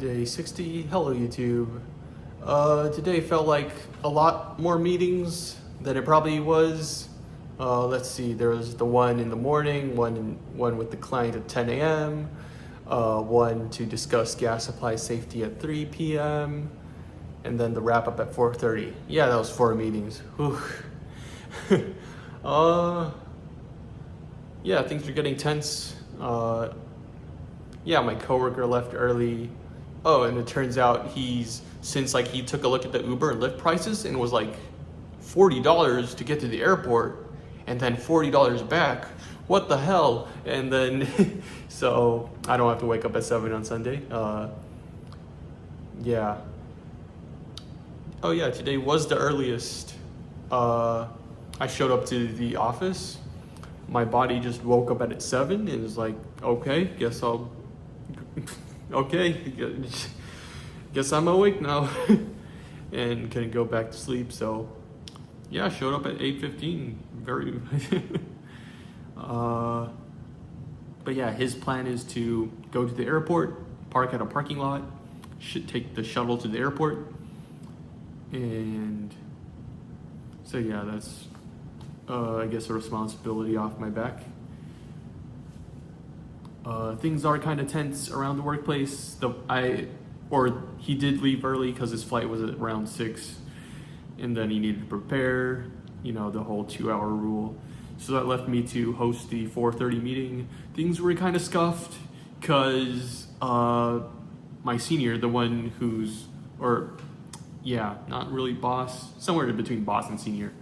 Day 60. Hello, YouTube. Today felt like a lot more meetings than it probably was. Let's see, there was the one in the morning, one with the client at 10 a.m., one to discuss gas supply safety at 3 p.m., and then the wrap up at 4:30. Yeah, that was 4 meetings. Whew. Yeah, things are getting tense. Yeah, my coworker left early. Oh, and it turns out since he took a look at the Uber and Lyft prices and was like $40 to get to the airport and then $40 back. What the hell? And then, so I don't have to wake up at 7 on Sunday. Yeah. Oh yeah, today was the earliest I showed up to the office. My body just woke up at 7 and was like, okay, guess I'll okay, guess I'm awake now. And couldn't go back to sleep. So yeah, I showed up at 8:15. Very but yeah, his plan is to go to the airport, park at a parking lot, should take the shuttle to the airport. And so yeah, that's I guess a responsibility off my back. Things are kind of tense around the workplace. He did leave early because his flight was at around 6, and then he needed to prepare, the whole 2-hour rule. So that left me to host the 4:30 meeting. Things were kind of scuffed because my senior, the one not really boss, somewhere in between boss and senior,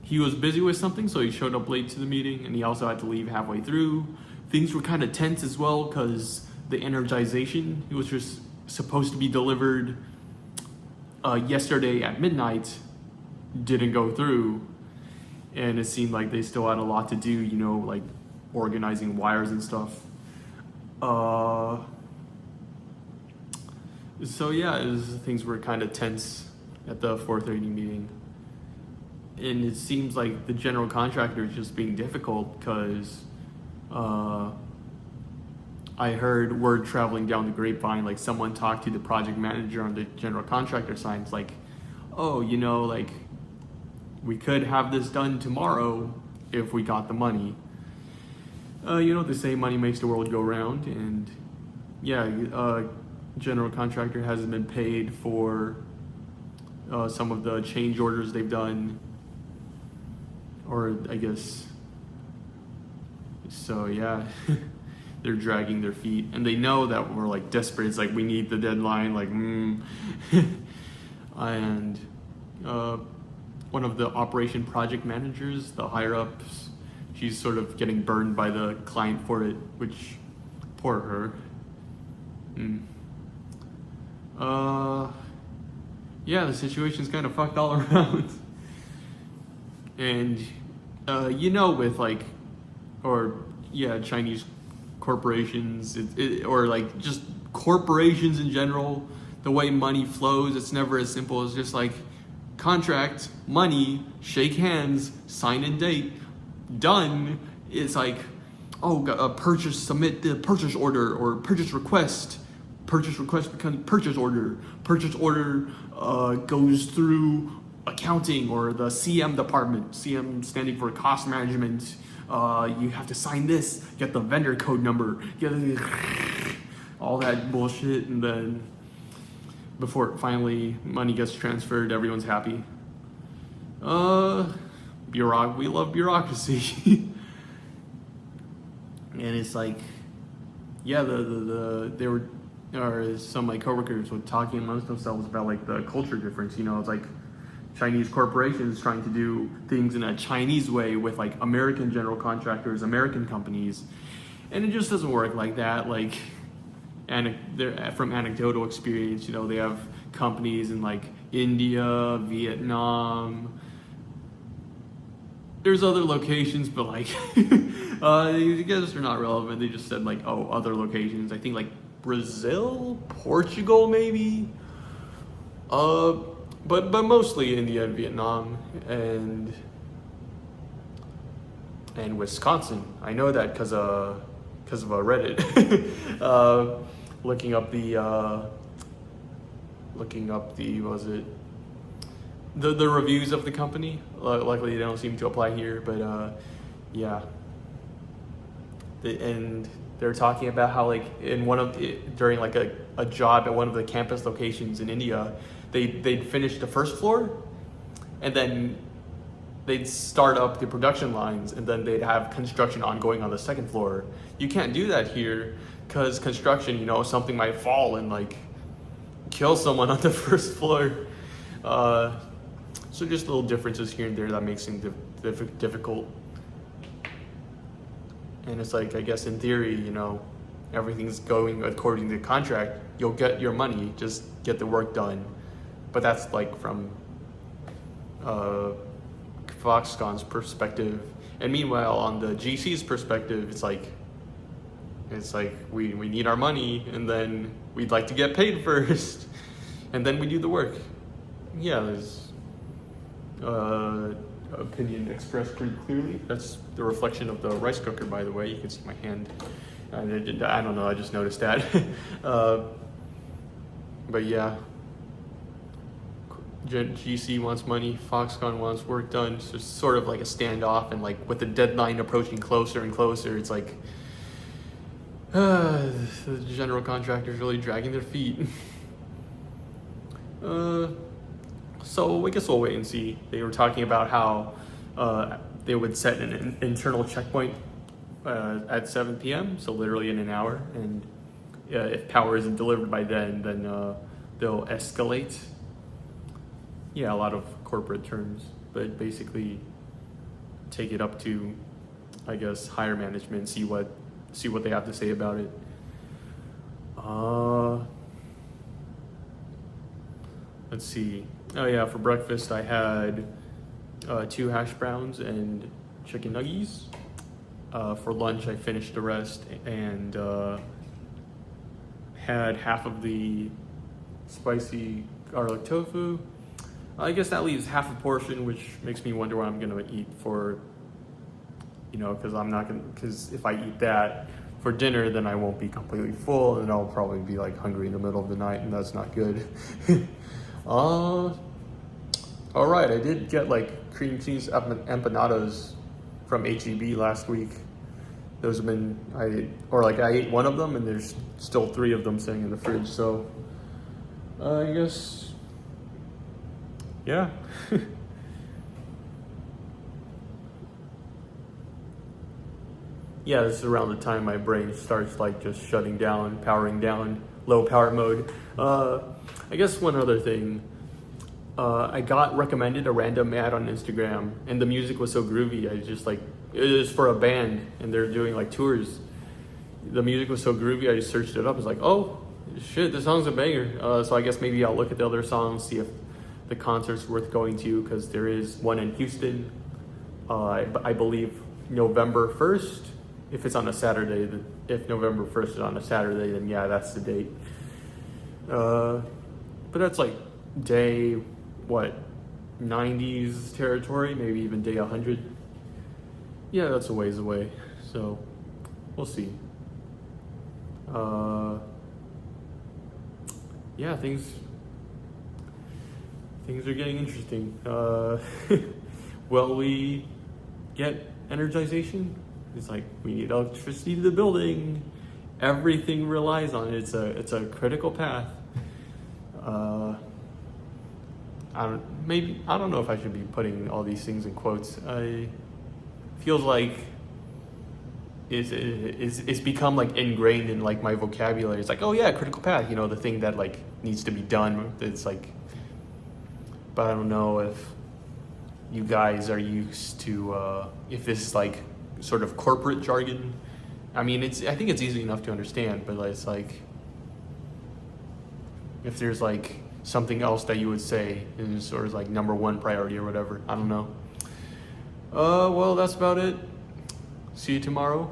he was busy with something, so he showed up late to the meeting, and he also had to leave halfway through. Things were kind of tense as well because the energization, it was just supposed to be delivered yesterday at midnight, didn't go through, and it seemed like they still had a lot to do, like organizing wires and stuff. So yeah, things were kind of tense at the 4:30 meeting. And it seems like the general contractor is just being difficult because I heard word traveling down the grapevine, like someone talked to the project manager on the general contractor side. It's like, oh, we could have this done tomorrow if we got the money. They say money makes the world go round, and yeah, general contractor hasn't been paid for some of the change orders they've done. Or I guess, so yeah, they're dragging their feet, and they know that we're like desperate. It's like we need the deadline, and one of the operation project managers, the higher ups, she's sort of getting burned by the client for it, which, poor her. Yeah, the situation's kind of fucked all around. And with Chinese corporations, or like just corporations in general, the way money flows, it's never as simple as just like contract, money, shake hands, sign and date, done. It's like, purchase, submit the purchase order or purchase request becomes purchase order goes through accounting or the CM department, CM standing for cost management. You have to sign this, get the vendor code number, get all that bullshit, and then before finally money gets transferred, everyone's happy. We love bureaucracy. And it's like, yeah, some of my coworkers were talking amongst themselves about like the culture difference. It's like Chinese corporations trying to do things in a Chinese way with like American general contractors, American companies, and it just doesn't work like that. Like, from anecdotal experience, they have companies in like India, Vietnam. There's other locations, but like, you guys are not relevant. They just said like, other locations. I think like Brazil, Portugal, maybe. But mostly India and Vietnam and Wisconsin. I know that because of a Reddit. looking up the what was it, the reviews of the company. Luckily, they don't seem to apply here, but yeah. And they're talking about how like during like a job at one of the campus locations in India, they'd finish the first floor, and then they'd start up the production lines, and then they'd have construction ongoing on the second floor. You can't do that here because construction, something might fall and like kill someone on the first floor. So just little differences here and there that makes things difficult. And it's like, I guess in theory, everything's going according to the contract. You'll get your money, just get the work done. But that's like from Foxconn's perspective. And meanwhile, on the GC's perspective, it's like we need our money, and then we'd like to get paid first, and then we do the work. Yeah, there's opinion expressed pretty clearly. That's the reflection of the rice cooker, by the way. You can see my hand. I don't know, I just noticed that. But yeah, GC wants money, Foxconn wants work done. So it's sort of like a standoff, and like with the deadline approaching closer and closer, it's like the general contractor's really dragging their feet. So I guess we'll wait and see. They were talking about how they would set an internal checkpoint at 7 p.m., so literally in an hour. And if power isn't delivered by then they'll escalate. Yeah, a lot of corporate terms, but basically take it up to, I guess, higher management, see what they have to say about it. Let's see. Oh yeah, for breakfast I had 2 hash browns and chicken nuggies. For lunch I finished the rest and had half of the spicy garlic tofu. I guess that leaves half a portion, which makes me wonder what I'm gonna eat for, because if I eat that for dinner, then I won't be completely full, and I'll probably be like hungry in the middle of the night, and that's not good. All right, I did get like cream cheese empanadas from HEB last week. Those have been, I ate one of them, and there's still 3 of them sitting in the fridge, so I guess, yeah. Yeah, this is around the time my brain starts like just shutting down, powering down, low power mode. I guess one other thing, I got recommended a random ad on Instagram, and the music was so groovy. It was for a band, and they're doing like tours. The music was so groovy, I just searched it up. It's like, oh shit, this song's a banger. So I guess maybe I'll look at the other songs, see if the concert's worth going to, because there is one in Houston, I believe November 1st. If it's on a Saturday, if November 1st is on a Saturday, then yeah, that's the date. But that's like day, 90s territory, maybe even day 100. Yeah, that's a ways away, so we'll see. Yeah, things are getting interesting. Will we get energization? It's like, we need electricity to the building. Everything relies on it. It's a critical path. I don't know if I should be putting all these things in quotes. Feels like it's become like ingrained in like my vocabulary. It's like, oh yeah, critical path, the thing that like needs to be done. It's like, but I don't know if you guys are used to if this is like sort of corporate jargon. I mean, I think it's easy enough to understand, but it's like, if there's like something else that you would say is sort of like number 1 priority or whatever. I don't know. Well, that's about it. See you tomorrow.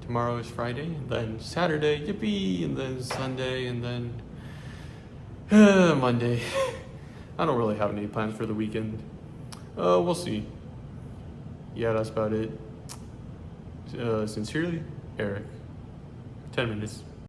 Tomorrow is Friday, and then Saturday, yippee, and then Sunday, and then Monday. I don't really have any plans for the weekend. We'll see. Yeah, that's about it. Sincerely, Eric. 10 minutes.